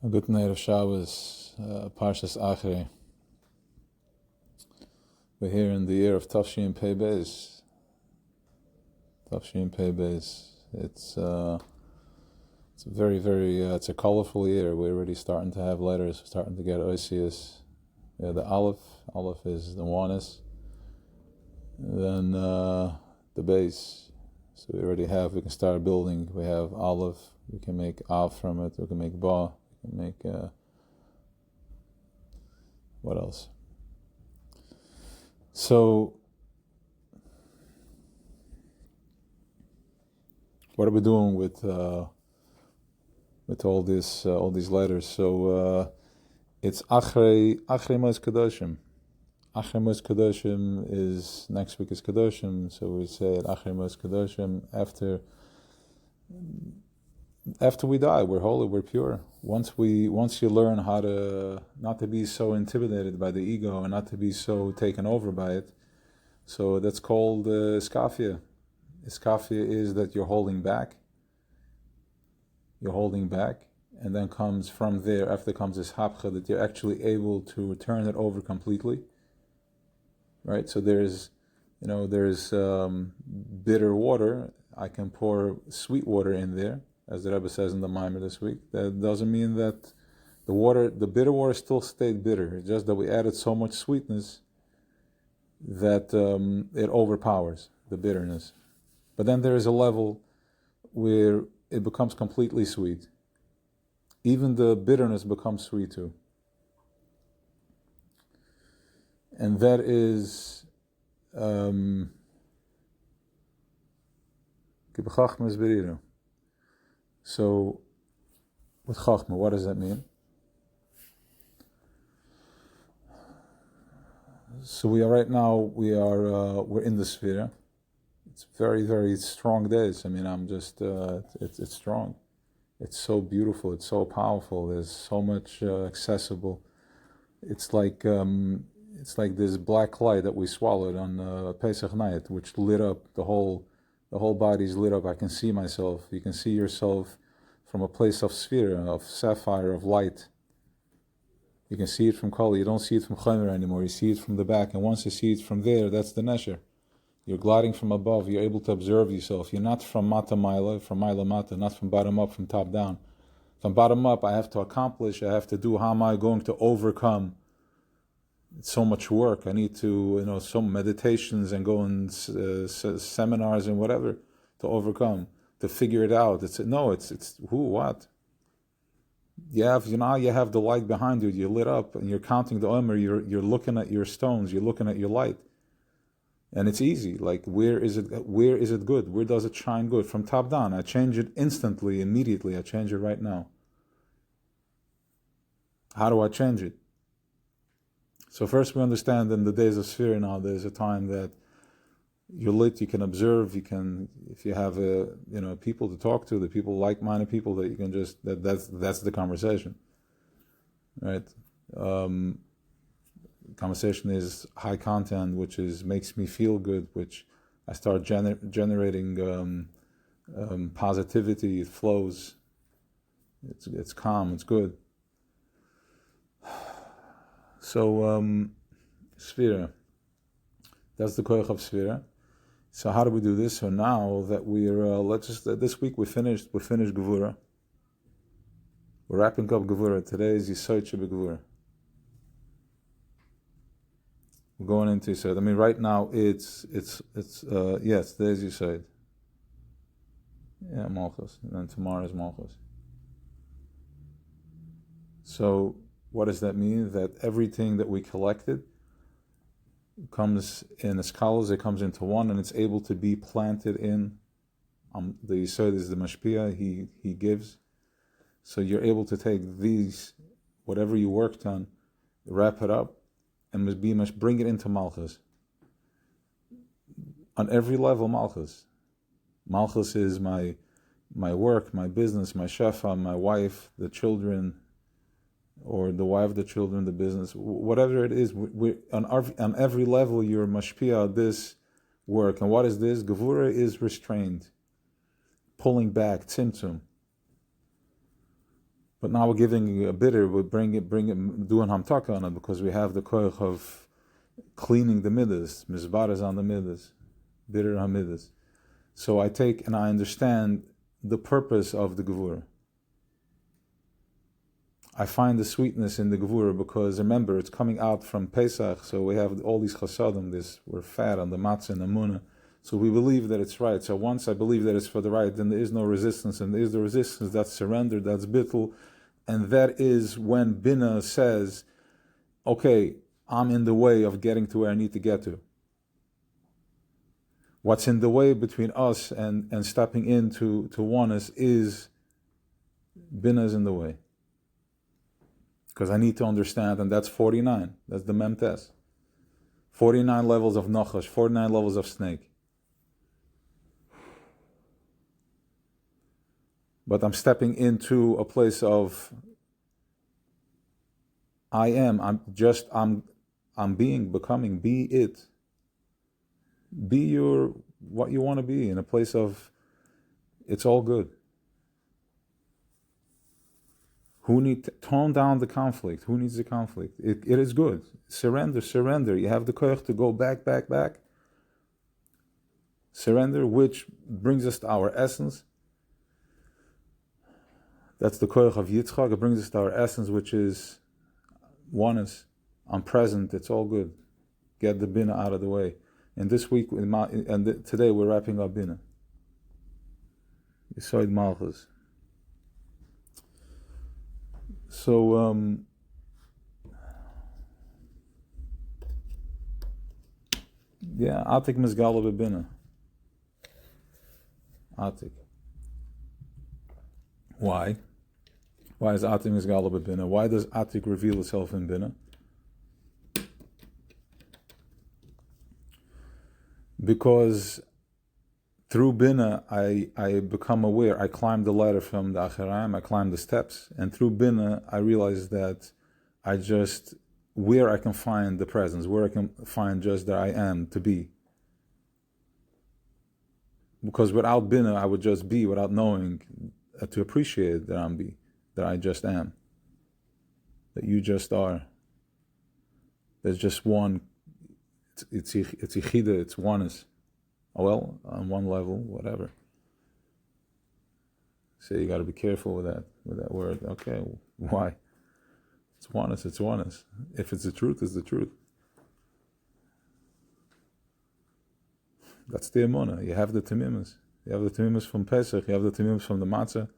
A good night of Shabbos, Parshas Achrei. We're here in the year of Tafshin Pei Beis. Tafshin Pei Beis. It's a very, it's a colorful year. We're already starting to have letters, starting to get Osius. Yeah, the Aleph is the Wanis. Then the base. So we can start building. We have Aleph, we can make Av from it, we can make Ba, we can make, what else? So, what are we doing with all these letters? So it's Achrei Mos Kedoshim. Achrei Mos Kedoshim is next week is Kedoshim, so we say it Achrei Mos Kedoshim after we die. We're holy, we're pure. Once you learn how to not to be so intimidated by the ego and not to be so taken over by it, so that's called iskafia. Iskafia is that you're holding back. You're holding back, and then comes from there. After comes this hapcha that you're actually able to turn it over completely. Right. So there's bitter water. I can pour sweet water in there, as the Rebbe says in the Maimer this week. That doesn't mean that the bitter water still stayed bitter. It's just that we added so much sweetness that it overpowers the bitterness. But then there is a level where it becomes completely sweet. Even the bitterness becomes sweet too. And that is so with Chachma, what does that mean? So we're in the sphere. It's very, very strong days. I mean, it's strong. It's so beautiful. It's so powerful. There's so much accessible. It's like this black light that we swallowed on Pesach night, which lit up the whole body's lit up. I can see myself. You can see yourself from a place of sphere, of sapphire, of light. You can see it from color. You don't see it from chomer anymore. You see it from the back. And once you see it from there, that's the nesher. You're gliding from above. You're able to observe yourself. You're not from mata maila, from maila mata, not from bottom up, from top down. From bottom up, I have to accomplish. I have to do. How am I going to overcome? It's so much work. I need to, some meditations and go in seminars and whatever to overcome, to figure it out. It's who, what. You have the light behind you. You're lit up and you're counting the omer. You're looking at your stones. You're looking at your light, and it's easy. Like where is it good? Where does it shine good? From top down. I change it instantly, immediately. I change it right now. How do I change it? So first we understand in the days of sphere now, there's a time that you're lit, you can observe, if you have people to talk to, the people, like-minded people that you can that's the conversation, right? Conversation is high content, which makes me feel good, which I start generating positivity, it flows, it's calm, it's good. So, Sphira, that's the koich of Sphira. So how do we do this? So now that this week we finished Gevura. We're wrapping up Gevura. Today is Yisod Shebegevura. We're going into Yisod. I mean, right now it's today's Yisod. Yeah, Malchus. And then tomorrow is Malchus. So, what does that mean? That everything that we collected comes in eskalas, it comes into one, and it's able to be planted in. The Yisod is the mashpia, he gives. So you're able to take these, whatever you worked on, wrap it up, and bring it into Malchus. On every level, Malchus. Malchus is my work, my business, my shefa, my wife, the children, or the wife, the children, the business, whatever it is, we on every level you're mashpia this work. And what is this? Gevura is restrained, pulling back, tzimtzum. But now we're giving a bitter, we bring it, doing hamtaka on it, because we have the koich of cleaning the midas, mizbaras on the midas, bitter hamidas. So I take and I understand the purpose of the gevura. I find the sweetness in the gevura because, remember, it's coming out from Pesach, so we have all these chasadim, we're fat on the matzah and the munah, so we believe that it's right. So once I believe that it's for the right, then there is no resistance, and there is the resistance, that's surrender, that's bittul, and that is when Bina says, okay, I'm in the way of getting to where I need to get to. What's in the way between us and stepping into oneness is Bina is in the way. Because I need to understand, and that's 49. That's the Memtes. 49 levels of Nachash, 49 levels of snake. But I'm stepping into a place of I'm being, becoming, be it. Be what you want to be, in a place of it's all good. Who need to tone down the conflict? Who needs the conflict? It is good. Surrender. You have the koich to go back. Surrender, which brings us to our essence. That's the koich of Yitzchak. It brings us to our essence, which is oneness. I'm present. It's all good. Get the bina out of the way. And this week, today we're wrapping up bina. Yisoid Malchus. So, Atik Mizgala Bebina. Atik. Why? Why is Atik Mizgala Bebina? Why does Atik reveal itself in Bina? Because through Bina, I become aware. I climb the ladder from the Acharaim, I climb the steps, and through Bina, I realize that where I can find the presence, where I can find just that I am to be. Because without Bina, I would just be without knowing to appreciate that that I just am, that you just are. There's just one. It's Yichida, it's oneness. Well, on one level, whatever. So you got to be careful with that word. Okay, why? It's oneness. If it's the truth, it's the truth. That's the Emunah. You have the Tamimas. You have the Tamimas from Pesach. You have the Tamimas from the Matzah.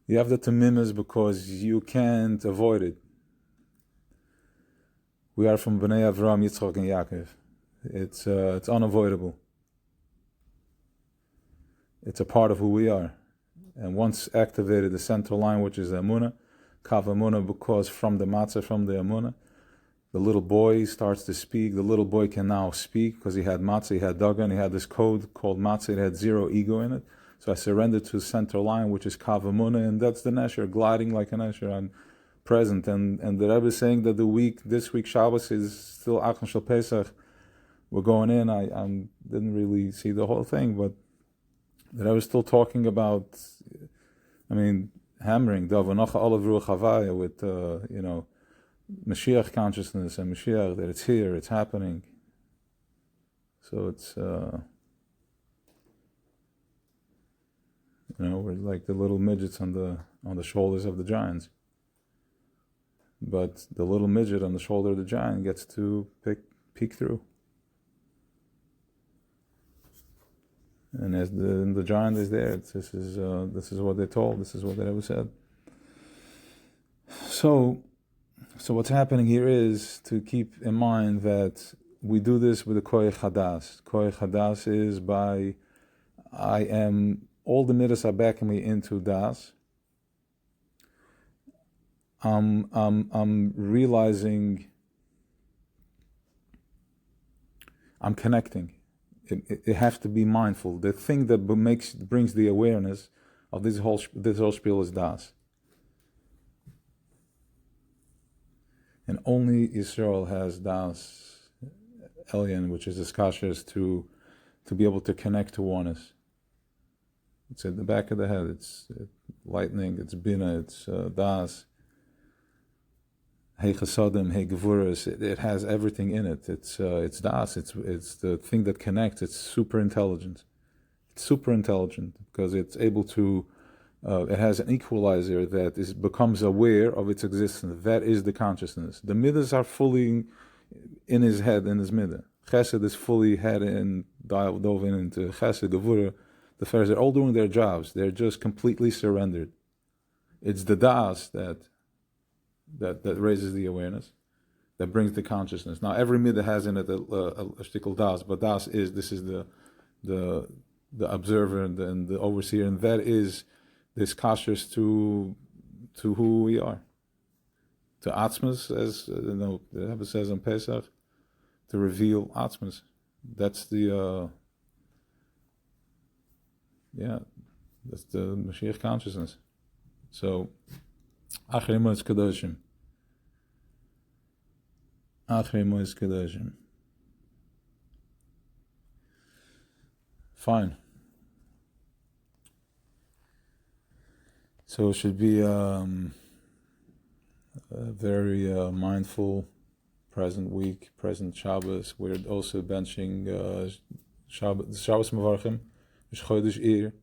You have the Tamimas because you can't avoid it. We are from Bnei Avraham, Yitzchak, and Yaakov. It's unavoidable. It's a part of who we are. And once activated, the central line, which is the Emunah, Kav Emunah, because from the Matzah, from the Emunah, the little boy starts to speak. The little boy can now speak because he had Matzah, he had Dagan, he had this code called Matzah, it had zero ego in it. So I surrendered to the central line, which is Kav Emunah, and that's the Nesher, gliding like a Nesher. I'm present. And the Rebbe is saying that this week Shabbos is still Achon Shel Pesach. We're going in. I didn't really see the whole thing, but that I was still talking about, hammering Davanacha Olav Ruach Havaya with, Mashiach consciousness and Mashiach, that it's here, it's happening. So it's, we're like the little midgets on the shoulders of the giants. But the little midget on the shoulder of the giant gets to peek through. And as the giant is there, this is what they're told. This is what they ever said. So what's happening here is to keep in mind that we do this with the Koyach Hadas. Koyach Hadas is by all the midas are backing me into Das. I'm realizing I'm connecting. It has to be mindful. The thing that brings the awareness of this whole spiel is Das. And only Israel has Das Elyon, which is the Skashas, to be able to connect to oneness. It's at the back of the head. It's lightning. It's bina. It's das. Hey chasadim. Hey gevuras. It has everything in it. It's das. It's the thing that connects. It's super intelligent. It's super intelligent because it's able to. It has an equalizer that becomes aware of its existence. That is the consciousness. The midas are fully in his head, in his midah. Chesed is fully head and dove into chesed, gevura. The Pharisees are all doing their jobs. They're just completely surrendered. It's the das that raises the awareness, that brings the consciousness. Now every midah has in it a shtickle das, but das is the observer and the overseer, and that is this kashrus to who we are, to atzmas, as the Rebbe says on Pesach, to reveal atzmas. That's the that's the Mashiach consciousness. So, Achrei Moed Kadoshim. Achrei Moed Kadoshim. Fine. So it should be a very mindful, present week, present Shabbos. We're also benching Shabbos Mevarchim, Chodesh Ir,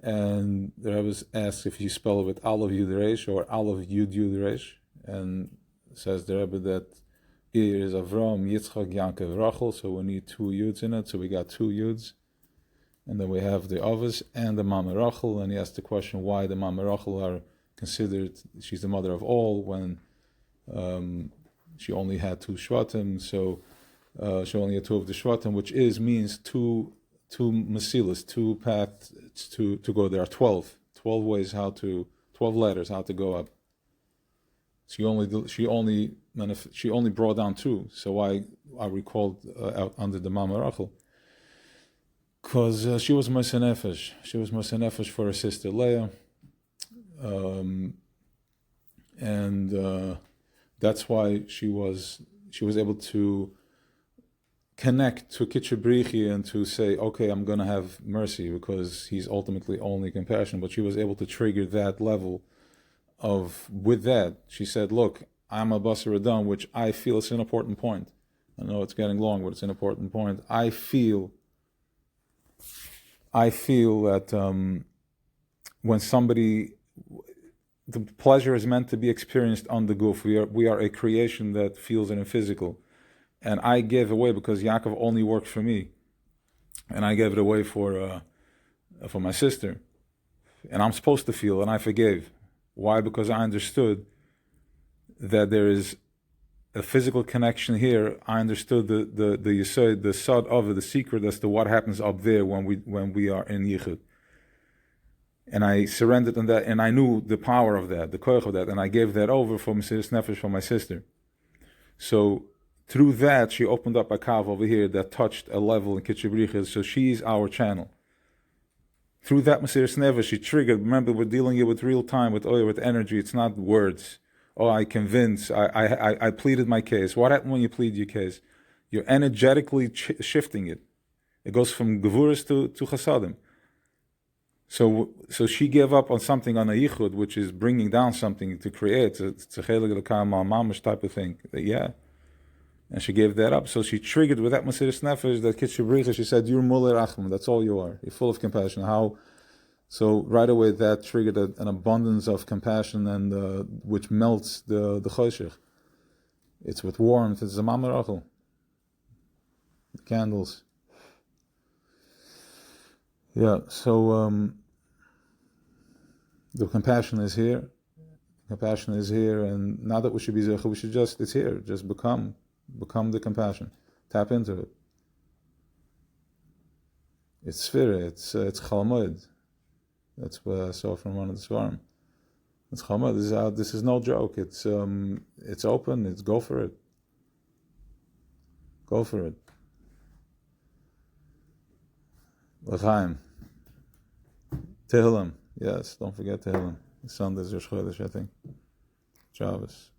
and the Rebbe asks if you spell it with Aleph Yud Resh or Aleph Yud Yud Resh, and says the Rebbe that Ir is Avram, Yitzchak, Yaakov, Rachel, so we need 2 Yuds in it, so we got 2 Yuds. And then we have the Avos and the Mama Rachel, and he asked the question why the Mama Rachel are considered, she's the mother of all, when she only had 2 Shvatim, so she only had 2 of the Shvatim, which means two Mesilas, 2 paths to go. There are 12 ways 12 letters how to go up. She only brought down 2, so I recalled out under the Mama Rachel. Because she was Moshe Nefesh. She was Moshe Nefesh for her sister Leah. And that's why she was able to connect to Kitchebrichi and to say, okay, I'm going to have mercy because he's ultimately only compassion. But she was able to trigger that level with that. She said, look, I'm a Basar Adam, which I feel is an important point. I know it's getting long, but it's an important point. I feel that when somebody, the pleasure is meant to be experienced on the goof. We are a creation that feels it in physical. And I gave away because Yaakov only worked for me. And I gave it away for my sister. And I'm supposed to feel, and I forgave. Why? Because I understood that there is a physical connection here. I understood the yesod, the sod of it, the secret as to what happens up there when we are in Yichud. And I surrendered on that, and I knew the power of that, the koich of that, and I gave that over for Mesiras Nefesh for my sister. So through that, she opened up a kav over here that touched a level in Kitchebricha, so she's our channel. Through that Mesiras Nefesh, she triggered. Remember, we're dealing here with real time, with oil, with energy. It's not words. Oh, I convinced. I pleaded my case. What happened when you plead your case? You're energetically shifting it. It goes from gevuras to chasadim. So she gave up on something on a yichud, which is bringing down something to create. It's a chelik l'kam mamash type of thing. And she gave that up. So she triggered with that Mesiras Nefesh, that Kitchebricha. She said, "You're Mulei Rachman. That's all you are. You're full of compassion." How? So right away that triggered an abundance of compassion, and which melts the choshech. It's with warmth. It's the Mama Rachel. The candles. Yeah. So the compassion is here. Compassion is here, and not that we should be zecher. We should it's here. Just become the compassion. Tap into it. It's Sfira. It's Chol Hamoed. That's what I saw from one of the Svarim. It's Chol Hamoed. This is no joke. It's open. It's go for it. Go for it. L'chaim. Tehillim. Yes, don't forget Tehillim. Sunday's Rosh Chodesh, I think. Shabbos.